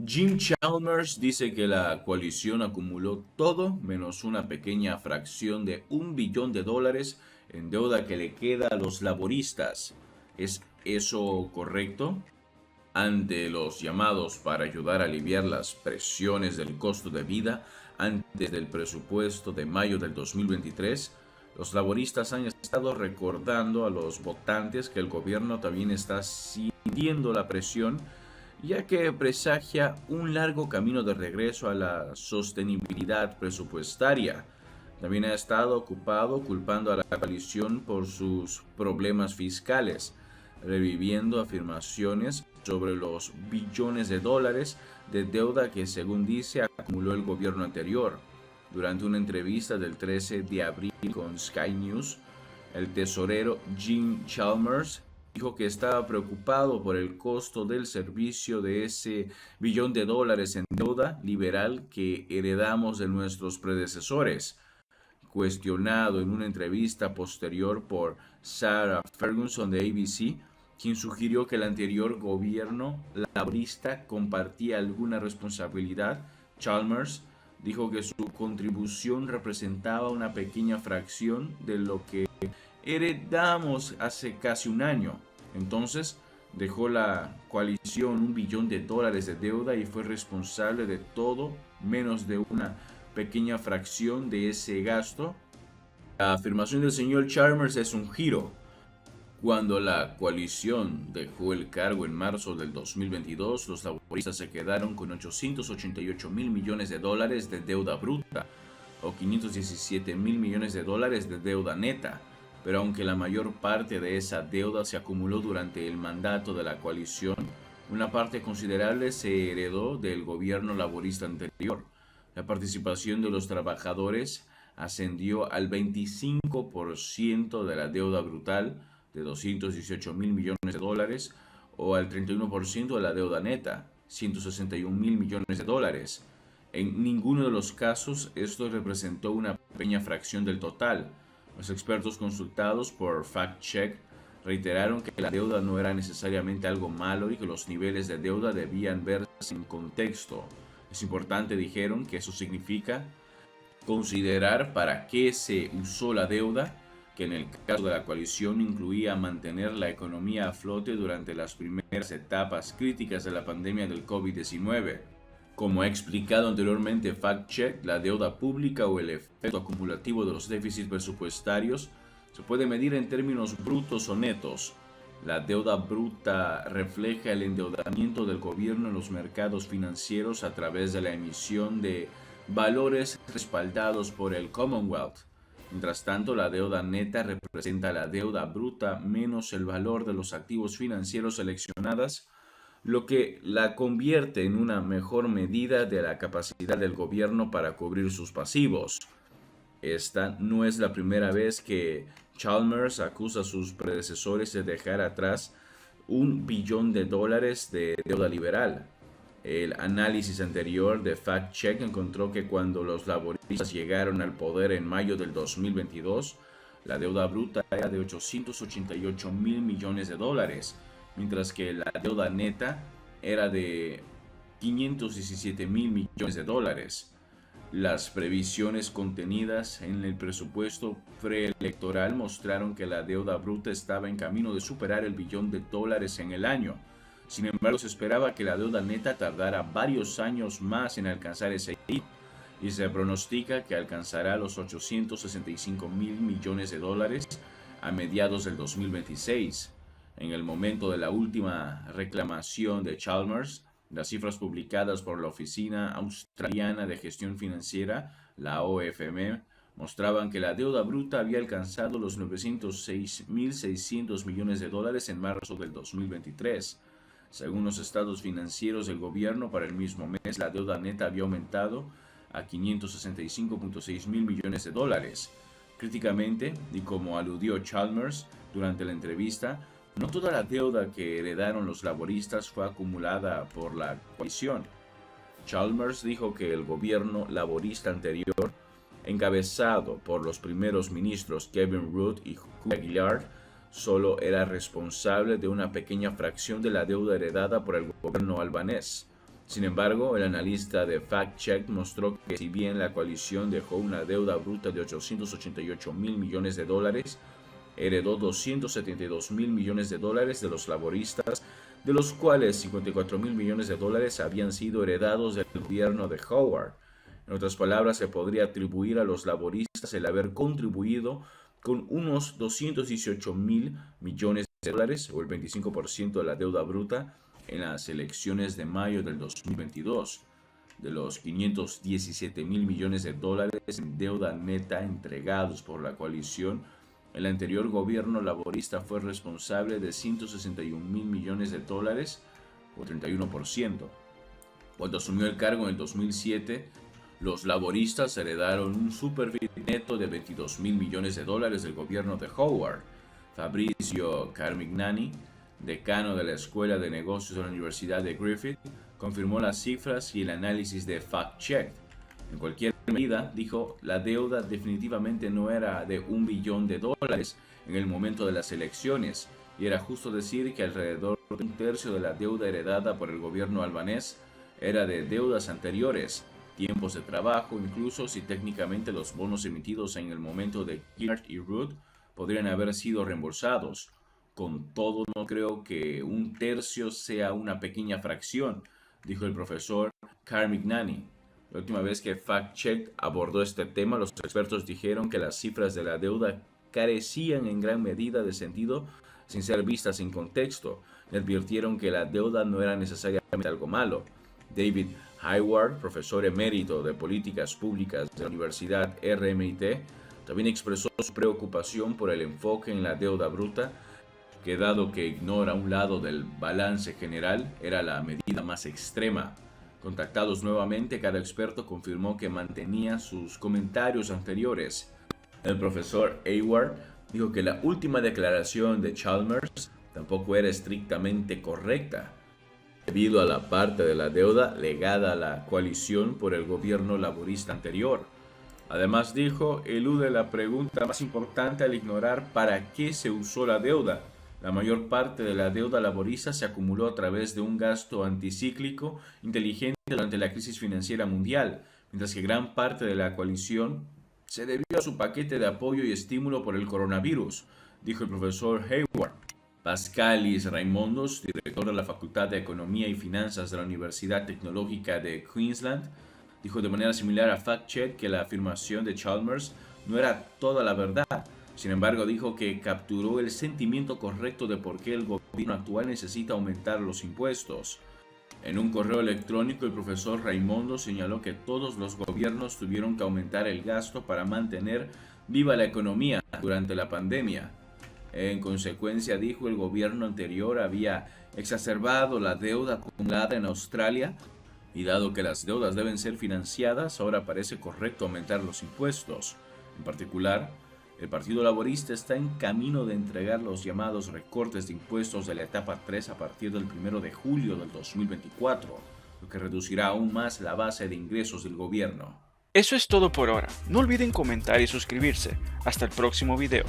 Jim Chalmers dice que la coalición acumuló todo menos una pequeña fracción de $1 billón en deuda que le queda a los laboristas. ¿Es eso correcto? Ante los llamados para ayudar a aliviar las presiones del costo de vida antes del presupuesto de mayo del 2023, los laboristas han estado recordando a los votantes que el gobierno también está sintiendo la presión, ya que presagia un largo camino de regreso a la sostenibilidad presupuestaria. También ha estado ocupado culpando a la coalición por sus problemas fiscales, reviviendo afirmaciones sobre los billones de dólares de deuda que, según dice, acumuló el gobierno anterior. Durante una entrevista del 13 de abril con Sky News, el tesorero Jim Chalmers dijo que estaba preocupado por el costo del servicio de ese billón de dólares en deuda liberal que heredamos de nuestros predecesores. Cuestionado en una entrevista posterior por Sarah Ferguson de ABC, quien sugirió que el anterior gobierno laborista compartía alguna responsabilidad, Chalmers dijo que su contribución representaba una pequeña fracción de lo que heredamos hace casi un año. Entonces, dejó la coalición $1 billón de deuda y fue responsable de todo menos de una pequeña fracción de ese gasto. La afirmación del señor Chalmers es un giro. Cuando la coalición dejó el cargo en marzo del 2022, los laboristas se quedaron con 888 mil millones de dólares de deuda bruta o 517 mil millones de dólares de deuda neta. Pero aunque la mayor parte de esa deuda se acumuló durante el mandato de la coalición, una parte considerable se heredó del gobierno laborista anterior. La participación de los trabajadores ascendió al 25% de la deuda brutal de 218 mil millones de dólares o al 31% de la deuda neta, 161 mil millones de dólares. En ninguno de los casos esto representó una pequeña fracción del total. Los expertos consultados por FactCheck reiteraron que la deuda no era necesariamente algo malo y que los niveles de deuda debían verse en contexto. Es importante, dijeron, que eso significa considerar para qué se usó la deuda, que en el caso de la coalición incluía mantener la economía a flote durante las primeras etapas críticas de la pandemia del COVID-19. Como ha explicado anteriormente FactCheck, la deuda pública o el efecto acumulativo de los déficits presupuestarios se puede medir en términos brutos o netos. La deuda bruta refleja el endeudamiento del gobierno en los mercados financieros a través de la emisión de valores respaldados por el Commonwealth. Mientras tanto, la deuda neta representa la deuda bruta menos el valor de los activos financieros seleccionados, lo que la convierte en una mejor medida de la capacidad del gobierno para cubrir sus pasivos. Esta no es la primera vez que Chalmers acusa a sus predecesores de dejar atrás $1 billón de deuda liberal. El análisis anterior de FactCheck encontró que cuando los laboristas llegaron al poder en mayo del 2022, la deuda bruta era de 888 mil millones de dólares, mientras que la deuda neta era de 517 mil millones de dólares. Las previsiones contenidas en el presupuesto preelectoral mostraron que la deuda bruta estaba en camino de superar el billón de dólares en el año. Sin embargo, se esperaba que la deuda neta tardara varios años más en alcanzar ese hito, y se pronostica que alcanzará los 865 mil millones de dólares a mediados del 2026. En el momento de la última reclamación de Chalmers, las cifras publicadas por la Oficina Australiana de Gestión Financiera, la OFM, mostraban que la deuda bruta había alcanzado los 906.600 millones de dólares en marzo del 2023. Según los estados financieros del gobierno, para el mismo mes la deuda neta había aumentado a 565.6 mil millones de dólares. Críticamente, y como aludió Chalmers durante la entrevista, no toda la deuda que heredaron los laboristas fue acumulada por la coalición. Chalmers dijo que el gobierno laborista anterior, encabezado por los primeros ministros Kevin Rudd y Hugh Aguilar, solo era responsable de una pequeña fracción de la deuda heredada por el gobierno albanés. Sin embargo, el analista de FactCheck mostró que si bien la coalición dejó una deuda bruta de 888 mil millones de dólares, heredó 272 mil millones de dólares de los laboristas, de los cuales 54 mil millones de dólares habían sido heredados del gobierno de Howard. En otras palabras, se podría atribuir a los laboristas el haber contribuido con unos 218 mil millones de dólares, o el 25% de la deuda bruta, en las elecciones de mayo del 2022. De los 517 mil millones de dólares en deuda neta entregados por la coalición, el anterior gobierno laborista fue responsable de 161 mil millones de dólares, o 31%. Cuando asumió el cargo en el 2007, los laboristas heredaron un superávit neto de 22 mil millones de dólares del gobierno de Howard. Fabrizio Carmignani, decano de la Escuela de Negocios de la Universidad de Griffith, confirmó las cifras y el análisis de FactCheck. En cualquier medida, dijo, la deuda definitivamente no era de $1 billón en el momento de las elecciones, y era justo decir que alrededor de un tercio de la deuda heredada por el gobierno albanés era de deudas anteriores, tiempos de trabajo, incluso si técnicamente los bonos emitidos en el momento de Gillard y Root podrían haber sido reembolsados. Con todo, no creo que un tercio sea una pequeña fracción, dijo el profesor Carmignani. La última vez que FactCheck abordó este tema, los expertos dijeron que las cifras de la deuda carecían en gran medida de sentido sin ser vistas en contexto, y advirtieron que la deuda no era necesariamente algo malo. David Hayward, profesor emérito de políticas públicas de la Universidad RMIT, también expresó su preocupación por el enfoque en la deuda bruta, que dado que ignora un lado del balance general, era la medida más extrema. Contactados nuevamente, cada experto confirmó que mantenía sus comentarios anteriores. El profesor Hayward dijo que la última declaración de Chalmers tampoco era estrictamente correcta, debido a la parte de la deuda legada a la coalición por el gobierno laborista anterior. Además dijo, elude la pregunta más importante al ignorar para qué se usó la deuda. La mayor parte de la deuda laborista se acumuló a través de un gasto anticíclico inteligente durante la crisis financiera mundial, mientras que gran parte de la coalición se debió a su paquete de apoyo y estímulo por el coronavirus, dijo el profesor Hayward. Pascalis Raimondos, director de la Facultad de Economía y Finanzas de la Universidad Tecnológica de Queensland, dijo de manera similar a FactCheck que la afirmación de Chalmers no era toda la verdad. Sin embargo, dijo que capturó el sentimiento correcto de por qué el gobierno actual necesita aumentar los impuestos. En un correo electrónico, el profesor Raimondo señaló que todos los gobiernos tuvieron que aumentar el gasto para mantener viva la economía durante la pandemia. En consecuencia, dijo, el gobierno anterior había exacerbado la deuda acumulada en Australia y dado que las deudas deben ser financiadas, ahora parece correcto aumentar los impuestos. En particular, el Partido Laborista está en camino de entregar los llamados recortes de impuestos de la etapa 3 a partir del 1 de julio del 2024, lo que reducirá aún más la base de ingresos del gobierno. Eso es todo por ahora. No olviden comentar y suscribirse. Hasta el próximo video.